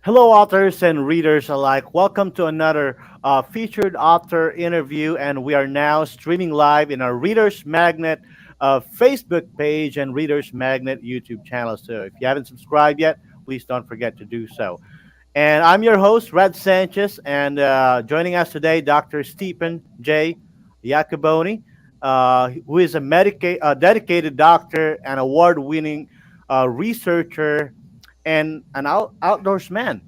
Hello, authors and readers alike. Welcome to another featured author interview, and we are now streaming live in our Readers Magnet Facebook page and Readers Magnet YouTube channel. So, if you haven't subscribed yet, please don't forget to do so. And I'm your host, Red Sanchez, and joining us today, Dr. Stephen J. Iacoboni, who is a dedicated doctor and award-winning researcher and an outdoorsman,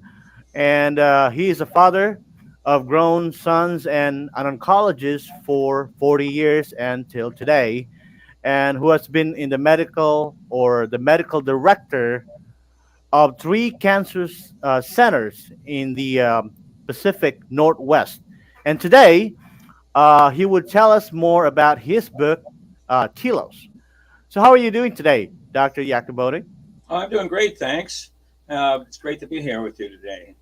and he is a father of grown sons and an oncologist for 40 years until today, and who has been in the medical director of three cancer centers in the Pacific Northwest. And today, he would tell us more about his book, Telos. So, how are you doing today, Dr. Iacoboni? I'm doing great, thanks. It's great to be here with you today.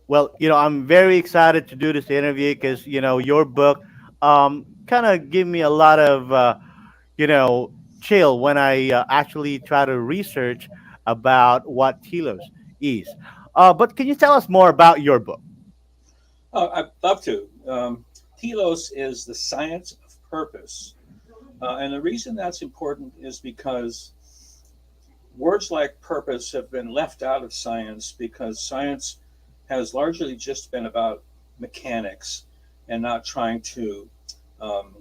Well, I'm very excited to do this interview because your book kind of give me a lot of you know chill when I actually try to research about what telos is. But can you tell us more about your book? I'd love to. Telos is the science of purpose. And the reason that's important is because words like purpose have been left out of science because science has largely just been about mechanics and not trying to um,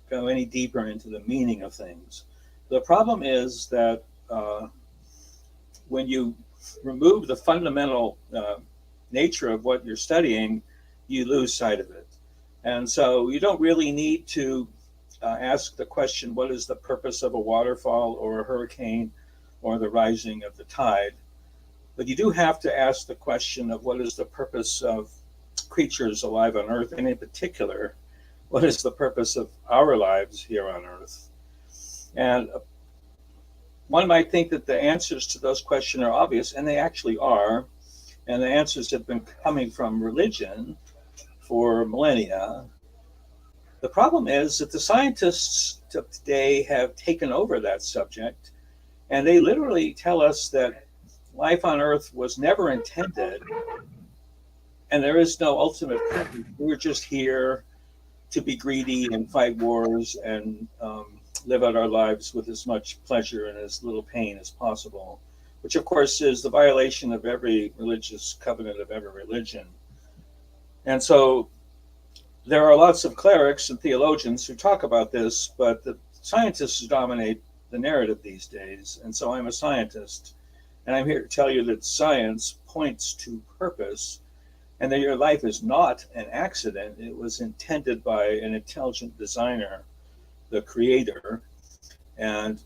go any deeper into the meaning of things. The problem is that when you remove the fundamental nature of what you're studying, you lose sight of it. And so you don't really need to ask the question, what is the purpose of a waterfall or a hurricane or the rising of the tide? But you do have to ask the question of what is the purpose of creatures alive on Earth, and in particular, what is the purpose of our lives here on Earth? And one might think that the answers to those questions are obvious, and they actually are. And the answers have been coming from religion for millennia. The problem is that the scientists of today have taken over that subject, and they literally tell us that life on Earth was never intended, and there is no ultimate purpose. We're just here to be greedy and fight wars and live out our lives with as much pleasure and as little pain as possible, which of course is the violation of every religious covenant of every religion. And so there are lots of clerics and theologians who talk about this, but the scientists dominate the narrative these days. And so I'm a scientist, and I'm here to tell you that science points to purpose and that your life is not an accident. It was intended by an intelligent designer, the creator. And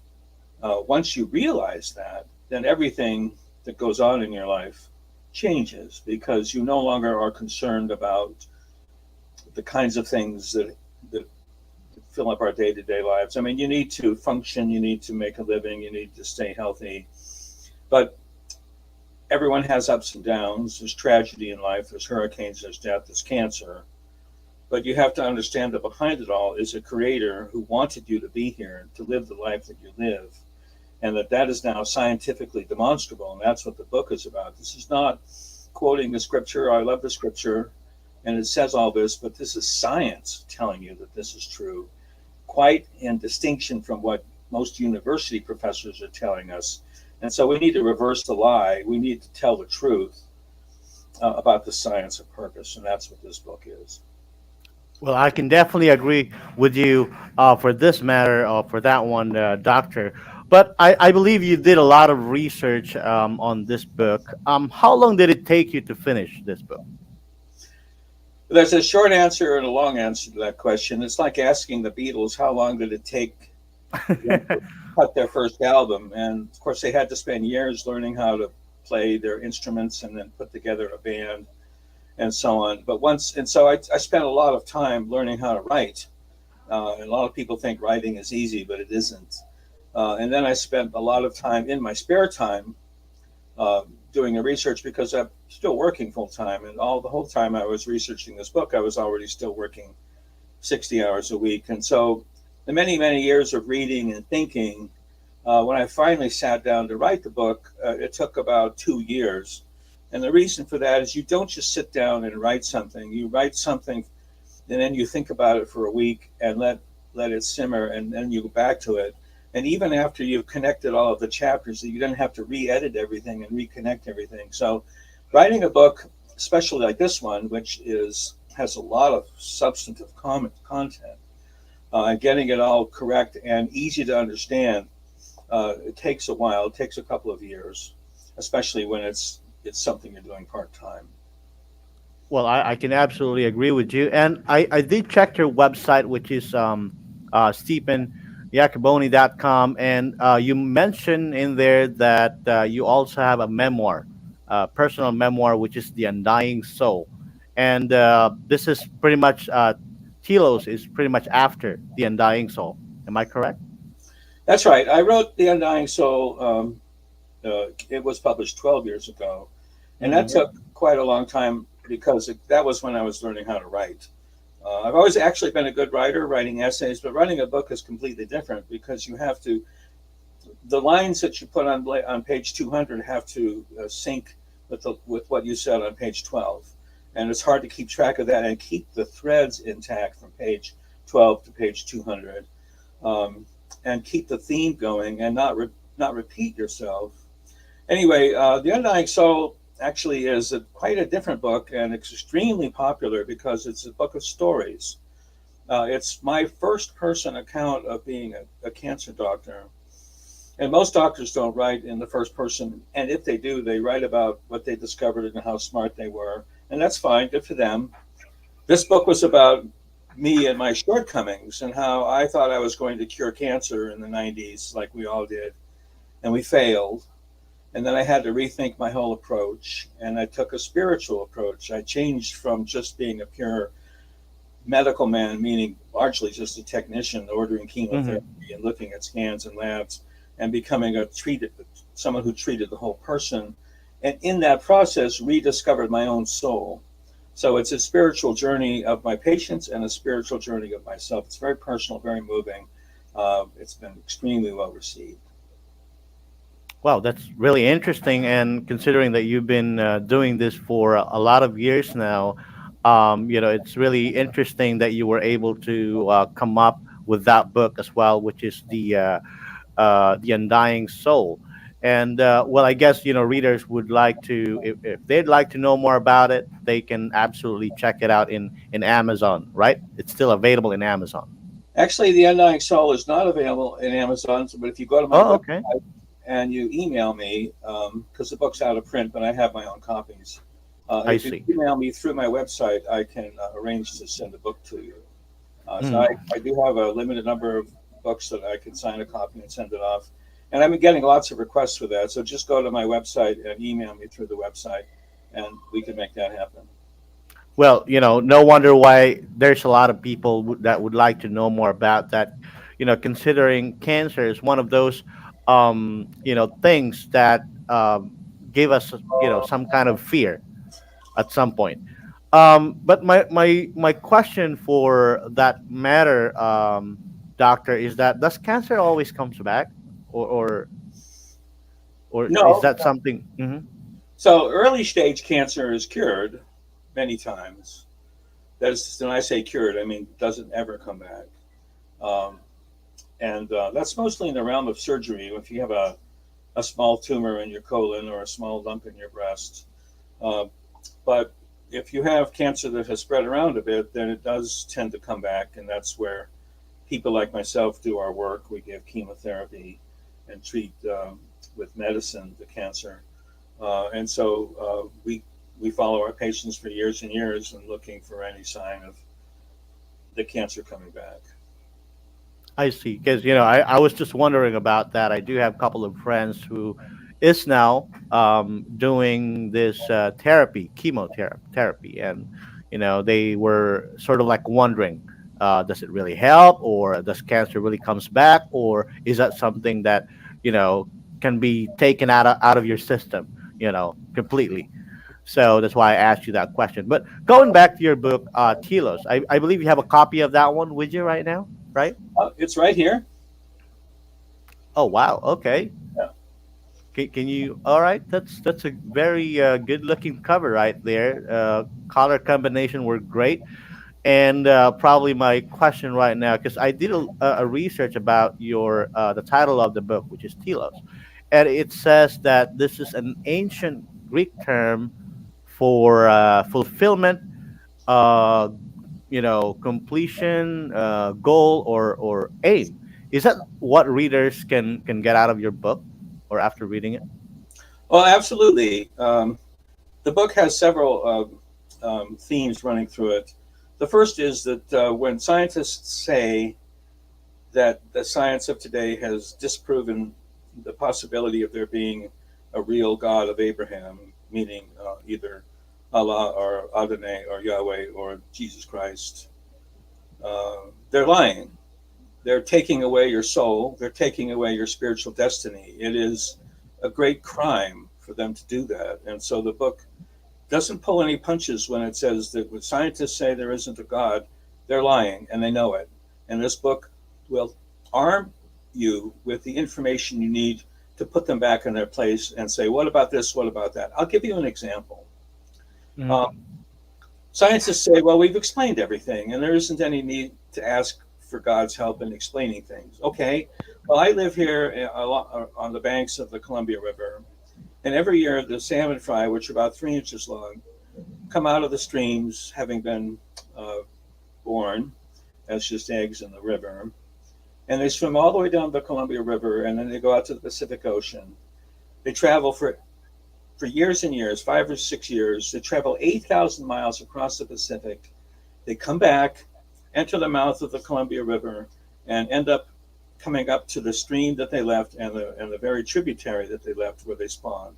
once you realize that, then everything that goes on in your life changes because you no longer are concerned about the kinds of things that fill up our day-to-day lives. I mean, you need to function, you need to make a living, you need to stay healthy, but everyone has ups and downs. There's tragedy in life, there's hurricanes, there's death, there's cancer. But you have to understand that behind it all is a creator who wanted you to be here, to live the life that you live, and that is now scientifically demonstrable, and that's what the book is about. This is not quoting the scripture. I love the scripture, and it says all this, but this is science telling you that this is true, quite in distinction from what most university professors are telling us. And so we need to reverse the lie. We need to tell the truth about the science of purpose, and that's what this book is. Well, I can definitely agree with you for this matter, for that one, Doctor. But I believe you did a lot of research on this book. How long did it take you to finish this book? There's a short answer and a long answer to that question. It's like asking the Beatles, how long did it take them to cut their first album? And of course, they had to spend years learning how to play their instruments and then put together a band and so on. I spent a lot of time learning how to write. And a lot of people think writing is easy, but it isn't. And then I spent a lot of time in my spare time doing the research because I'm still working full time. And the whole time I was researching this book, I was already still working 60 hours a week. And so the many, many years of reading and thinking, when I finally sat down to write the book, it took about 2 years And the reason for that is you don't just sit down and write something. You write something and then you think about it for a week and let it simmer, and then you go back to it. And even after you've connected all of the chapters, you don't have to re-edit everything and reconnect everything. So writing a book, especially like this one, which is has a lot of substantive content, getting it all correct and easy to understand, it takes a while. It takes a couple of years, especially when it's something you're doing part time. Well, I can absolutely agree with you. And I did check your website, which is Stephen Iacoboni.com. And you mentioned in there that you also have a memoir, personal memoir, which is The Undying Soul. And this is pretty much, Telos is pretty much after The Undying Soul. Am I correct? That's right. I wrote The Undying Soul. It was published 12 years ago, and that Mm-hmm. took quite a long time because that was when I was learning how to write. I've always actually been a good writer, writing essays, but writing a book is completely different because you have to the lines that you put on page 200 have to sync with what you said on page 12, and it's hard to keep track of that and keep the threads intact from page 12 to page 200, um, and keep the theme going and not repeat yourself. Anyway, The Undying Soul actually is quite a different book, and it's extremely popular because it's a book of stories. It's my first person account of being a cancer doctor. And most doctors don't write in the first person. And if they do, they write about what they discovered and how smart they were. And that's fine, good for them. This book was about me and my shortcomings and how I thought I was going to cure cancer in the 90s, like we all did. And we failed. And then I had to rethink my whole approach. And I took a spiritual approach. I changed from just being a pure medical man, meaning largely just a technician ordering Mm-hmm. chemotherapy and looking at scans and labs, and becoming someone who treated the whole person. And in that process, rediscovered my own soul. So it's a spiritual journey of my patients and a spiritual journey of myself. It's very personal, very moving. It's been extremely well received. Wow, that's really interesting. And considering that you've been doing this for a lot of years now, it's really interesting that you were able to come up with that book as well, which is the Undying Soul. And well, I guess readers would like to, if they'd like to know more about it, they can absolutely check it out in Amazon, right? It's still available in Amazon. Actually, The Undying Soul is not available in Amazon, but if you go to my Oh, okay. website and you email me, because the book's out of print, but I have my own copies. I If you see. email me through my website, I can arrange to send a book to you. So Mhm. I do have a limited number of books that I can sign a copy and send it off. And I've been getting lots of requests for that. So just go to my website and email me through the website, and we can make that happen. Well, no wonder why there's a lot of people that would like to know more about that. Considering cancer is one of those, things that give us, some kind of fear at some point. But my question for that matter, doctor, is that does cancer always comes back, or or is No, that something? Mhm. so early stage cancer is cured many times. That's when I say cured, I mean doesn't ever come back. Um, and that's mostly in the realm of surgery. If you have a small tumor in your colon or a small lump in your breast, uh, but if you have cancer that has spread around a bit, then it does tend to come back, and that's where people like myself do our work. We give chemotherapy and treat with medicine the cancer, and so we follow our patients for years and years and looking for any sign of the cancer coming back. I see. Because I was just wondering about that. I do have a couple of friends who is now doing this therapy, chemotherapy, and they were sort of like wondering, does it really help, or does cancer really comes back, or is that something that you know can be taken out of your system, completely? So that's why I asked you that question. But going back to your book, Telos, I believe you have a copy of that one with you right now, right? It's right here. Oh wow. Okay. Yeah. Can you? All right, that's a very good looking cover right there. Color combination were great, and probably my question right now, because I did a research about your the title of the book, which is Telos, and it says that this is an ancient Greek term for fulfillment, uh, completion, goal, or aim. Is that what readers can get out of your book, or after reading it? Well, absolutely. The book has several themes running through it. The first is that when scientists say that the science of today has disproven the possibility of there being a real God of Abraham, meaning either Allah or Adonai or Yahweh or Jesus Christ, they're lying. They're taking away your soul. They're taking away your spiritual destiny. It is a great crime for them to do that. And so the book doesn't pull any punches when it says that when scientists say there isn't a God, they're lying and they know it. And this book will arm you with the information you need to put them back in their place and say, what about this? What about that? I'll give you an example. Hmm. Um, Scientists say, well, we've explained everything and there isn't any need to ask for God's help in explaining things. Okay, well, I live here on the banks of the Columbia River, and every year the salmon fry, which are about 3 inches long, come out of the streams having been uh, born as just eggs in the river. And they swim all the way down the Columbia River and then they go out to the Pacific Ocean. They travel for years and years, 5 or 6 years. They travel 8,000 miles across the Pacific. They come back, enter the mouth of the Columbia River, and end up coming up to the stream that they left and the very tributary that they left where they spawned.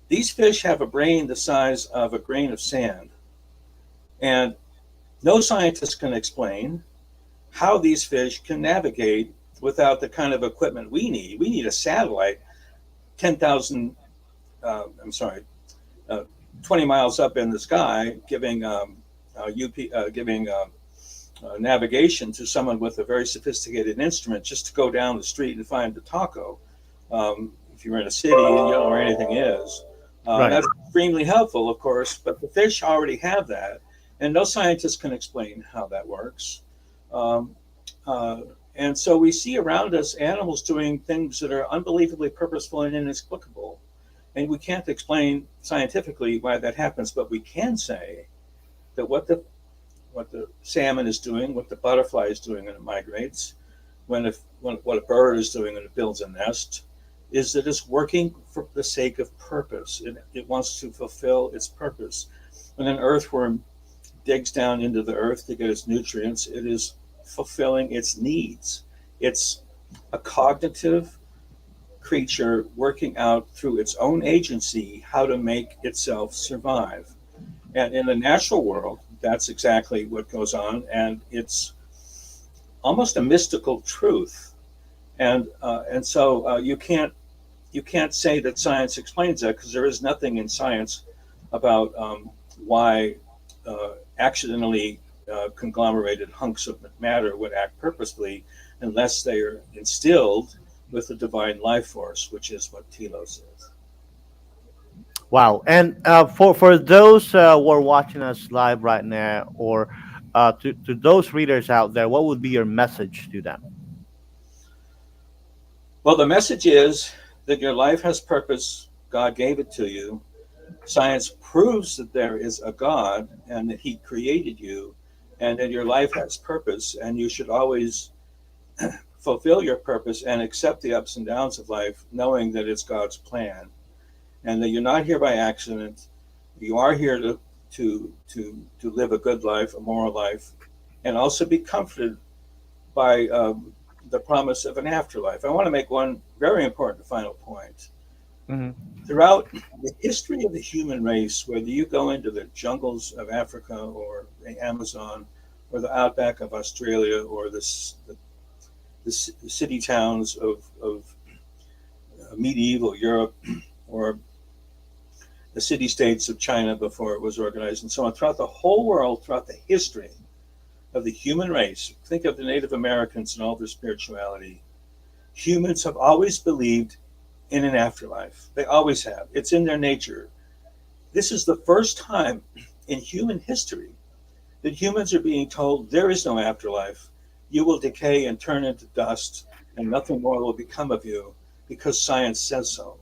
These fish have a brain the size of a grain of sand, and no scientist can explain how these fish can navigate without the kind of equipment we need. We need a satellite 10,000, I'm sorry, uh, 20 miles up in the sky, giving giving navigation to someone with a very sophisticated instrument just to go down the street and find the taco. If you're in a city and you don't know where anything is, Right. that's extremely helpful, of course. But the fish already have that, and no scientist can explain how that works. Um, uh, and so we see around us animals doing things that are unbelievably purposeful and inexplicable. And we can't explain scientifically why that happens, but we can say that what the salmon is doing, what the butterfly is doing when it migrates, when what a bird is doing when it builds a nest, is that it's working for the sake of purpose. It wants to fulfill its purpose. When an earthworm digs down into the earth to get its nutrients, it is fulfilling its needs. It's a cognitive creature working out through its own agency how to make itself survive. And in the natural world, that's exactly what goes on, and it's almost a mystical truth. And so you can't say that science explains that because there is nothing in science about why accidentally conglomerated hunks of matter would act purposely unless they are instilled with the divine life force, which is what telos is. Wow. And for those who are watching us live right now, or to those readers out there, what would be your message to them? Well, the message is that your life has purpose. God gave it to you. Science proves that there is a God and that He created you, and that your life has purpose, and you should always fulfill your purpose and accept the ups and downs of life, knowing that it's God's plan, and that you're not here by accident. You are here to live a good life, a moral life, and also be comforted by the promise of an afterlife. I want to make one very important final point. Hmm. Throughout the history of the human race, whether you go into the jungles of Africa or the Amazon or the outback of Australia or the city towns of medieval Europe or the city states of China before it was organized and so on, throughout the whole world, throughout the history of the human race, think of the Native Americans and all their spirituality. Humans have always believed in an afterlife. They always have. It's in their nature. This is the first time in human history that humans are being told there is no afterlife. You will decay and turn into dust, and nothing more will become of you because science says so.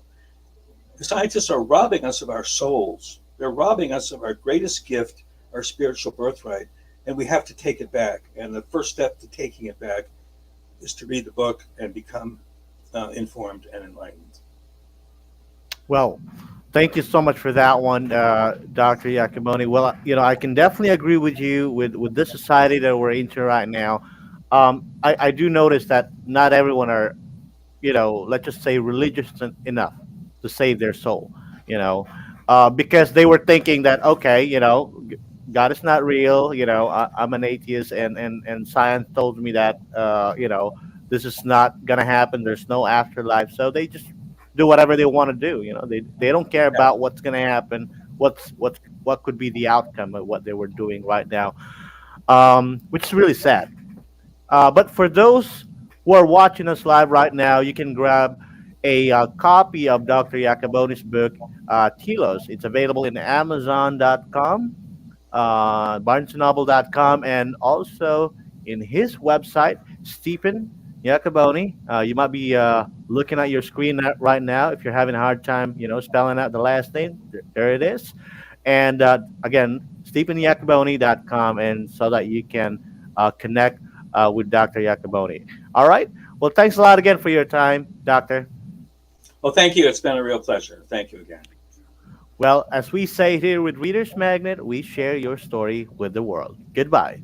The scientists are robbing us of our souls. They're robbing us of our greatest gift, our spiritual birthright, and we have to take it back. And the first step to taking it back is to read the book and become informed and enlightened. Well, thank you so much for that one, Dr. Iacoboni. Well, I can definitely agree with you with this society that we're into right now. I do notice that not everyone are, let's just say religious enough to save their soul, you know, because they were thinking that, okay, God is not real. I'm an atheist, and science told me that, this is not gonna happen. There's no afterlife, so they just do whatever they want to do. They don't care Yeah, about what's gonna happen, what could be the outcome of what they were doing right now, which is really sad. But for those who are watching us live right now, you can grab a copy of Dr. Iacoboni's book, Telos. It's available in Amazon.com, BarnesandNoble.com, and also in his website, Stephen Iacoboni. You might be looking at your screen right now if you're having a hard time, spelling out the last name. There it is. And again, StephenIacoboni.com, and so that you can connect with Dr. Iacoboni. All right. Well, thanks a lot again for your time, Doctor. well, thank you. It's been a real pleasure. Thank you again. Well, as we say here with Reader's Magnet, we share your story with the world. Goodbye.